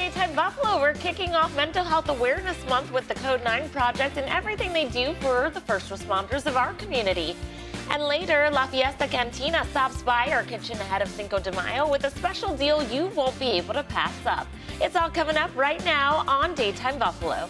Daytime Buffalo. We're kicking off Mental Health Awareness Month with the Code 9 Project and everything they do for the first responders of our community. And later, La Fiesta Cantina stops by our kitchen ahead of Cinco de Mayo with a special deal you won't be able to pass up. It's all coming up right now on Daytime Buffalo.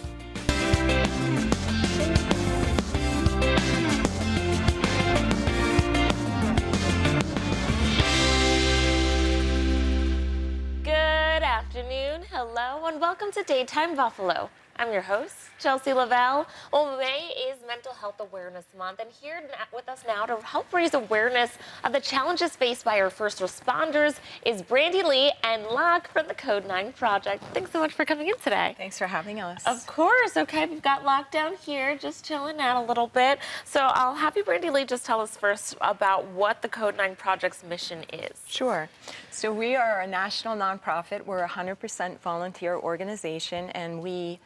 Good afternoon, hello, and welcome to Daytime Buffalo. I'm your host, Chelsea Lavelle. Well, May is Mental Health Awareness Month, and here with us now to help raise awareness of the challenges faced by our first responders is Brandy Lee and Locke from the Code 9 Project. Thanks so much for coming in today. Thanks for having us. Of course. Okay, we've got Locke down here, just chilling out a little bit. So I'll have you, Brandy Lee, just tell us first about what the Code 9 Project's mission is. Sure. So we are a national nonprofit. We're a 100% volunteer organization, and we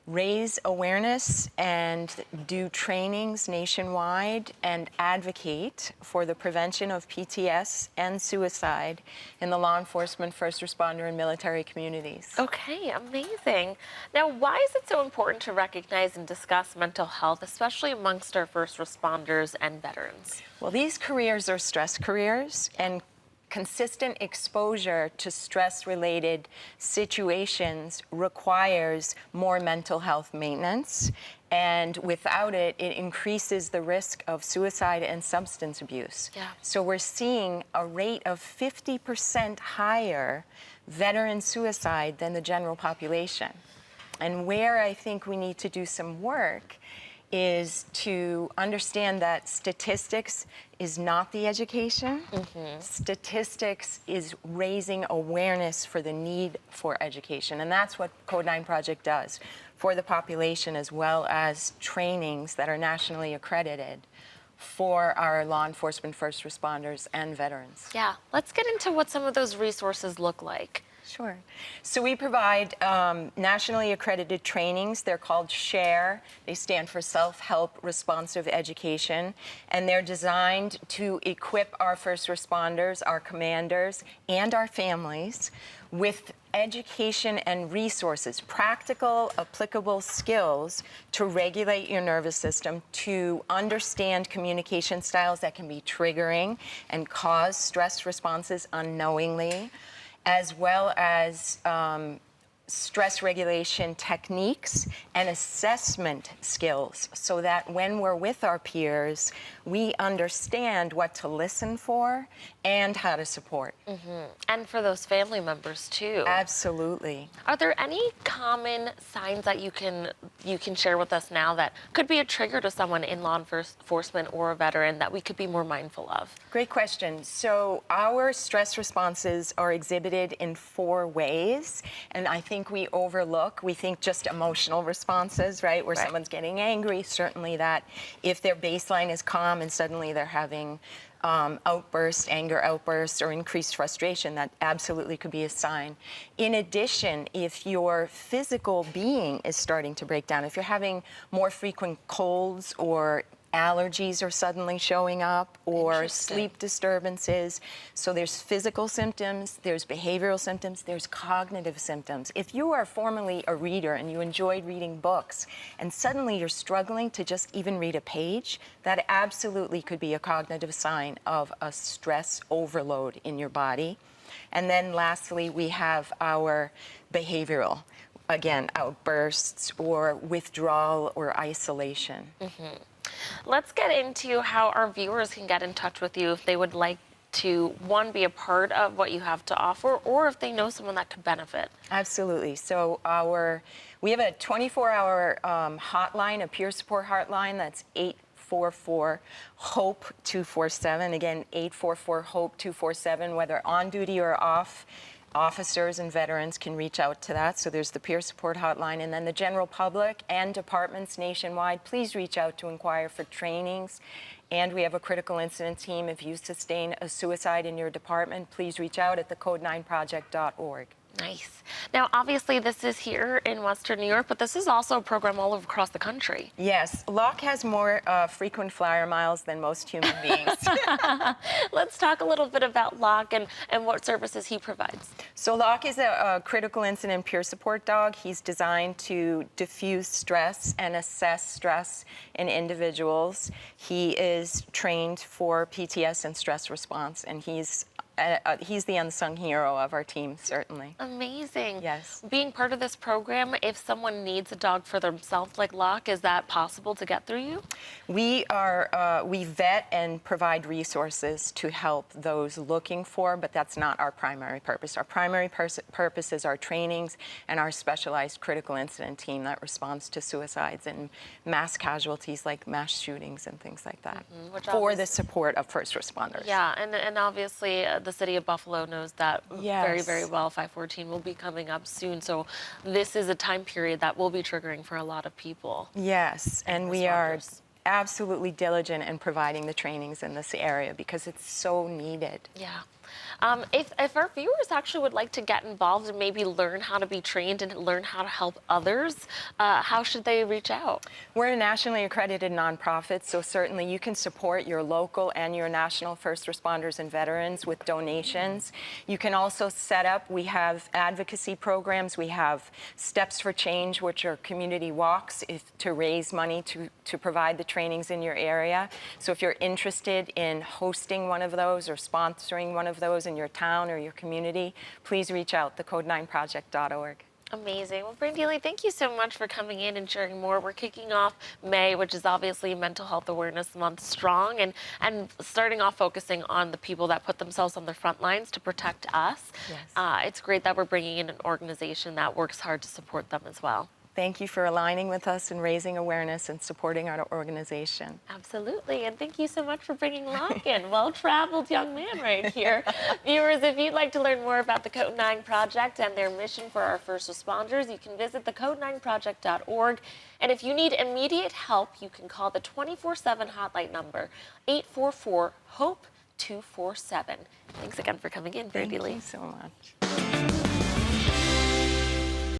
raise awareness and do trainings nationwide and advocate for the prevention of PTSD and suicide in the law enforcement, first responder, and military communities. Okay, amazing. Now, why is it so important to recognize and discuss mental health, especially amongst our first responders and veterans? Well, these careers are stress careers, and consistent exposure to stress-related situations requires more mental health maintenance, and without it, it increases the risk of suicide and substance abuse. Yeah. So we're seeing a rate of 50% higher veteran suicide than the general population. And where I think we need to do some work is to understand that statistics is not the education. Statistics is raising awareness for the need for education. And that's what Code 9 Project does for the population, as well as trainings that are nationally accredited for our law enforcement, first responders, and veterans. Yeah, let's get into what some of those resources look like. Sure. So we provide nationally accredited trainings. They're called SHARE. They stand for Self-Help Responsive Education, and they're designed to equip our first responders, our commanders, and our families with education and resources, practical, applicable skills to regulate your nervous system, to understand communication styles that can be triggering and cause stress responses unknowingly, as well as stress regulation techniques and assessment skills, so that when we're with our peers, we understand what to listen for and how to support. And for those family members too. Absolutely. Are there any common signs that you can share with us now that could be a trigger to someone in law enforcement or a veteran that we could be more mindful of? Great question. So our stress responses are exhibited in 4 ways, and I think we overlook, we think just emotional responses, right? Where someone's getting angry, certainly that. If their baseline is calm and suddenly they're having outbursts, anger outbursts, or increased frustration, that absolutely could be a sign. In addition, if your physical being is starting to break down, if you're having more frequent colds or allergies are suddenly showing up, or sleep disturbances. So there's physical symptoms, there's behavioral symptoms, there's cognitive symptoms. If you are formerly a reader and you enjoyed reading books, and suddenly you're struggling to just even read a page, that absolutely could be a cognitive sign of a stress overload in your body. And then lastly, we have our behavioral. Again, outbursts or withdrawal or isolation. Let's get into how our viewers can get in touch with you if they would like to, one, be a part of what you have to offer, or if they know someone that could benefit. Absolutely. So we have a 24-hour hotline, a peer support hotline. That's 844-HOPE-247. Again, 844-HOPE-247, whether on duty or off. Officers and veterans can reach out to that. So there's the peer support hotline, and then the general public and departments nationwide, please reach out to inquire for trainings. And we have a critical incident team. If you sustain a suicide in your department, please reach out at thecode9project.org. Nice. Now, obviously, this is here in Western New York, but this is also a program all over across the country. Yes, Locke has more frequent flyer miles than most human beings. Let's talk a little bit about Locke and what services he provides. So Locke is a critical incident peer support dog. He's designed to diffuse stress and assess stress in individuals. He is trained for PTSD and stress response, and he's the unsung hero of our team, certainly. Amazing. Yes. Being part of this program, if someone needs a dog for themselves like Locke, is that possible to get through you? We vet and provide resources to help those looking for, but that's not our primary purpose. Our primary purpose is our trainings and our specialized critical incident team that responds to suicides and mass casualties like mass shootings and things like that, for the support of first responders. Yeah, and obviously the city of Buffalo knows that very, very well. 514 will be coming up soon, so this is a time period that will be triggering for a lot of people. Yes, and we are absolutely diligent in providing the trainings in this area because it's so needed. Yeah. If our viewers actually would like to get involved and maybe learn how to be trained and learn how to help others, how should they reach out? We're a nationally accredited nonprofit, so certainly you can support your local and your national first responders and veterans with donations. You can also set up, we have advocacy programs, we have Steps for Change, which are community walks to raise money to provide the trainings in your area. So if you're interested in hosting one of those or sponsoring one of those in your town or your community, please reach out, thecode9project.org. Amazing. Well, Brandy, thank you so much for coming in and sharing more. We're kicking off May, which is obviously Mental Health Awareness Month strong, and starting off focusing on the people that put themselves on the front lines to protect us. Yes. It's great that we're bringing in an organization that works hard to support them as well. Thank you for aligning with us and raising awareness and supporting our organization. Absolutely, and thank you so much for bringing Locke in. Well-traveled young man right here. Viewers, if you'd like to learn more about the Code 9 Project and their mission for our first responders, you can visit thecode9project.org. And if you need immediate help, you can call the 24/7 hotline number, 844-HOPE-247. Thanks again for coming in, Brandy Lee. Thank you so much.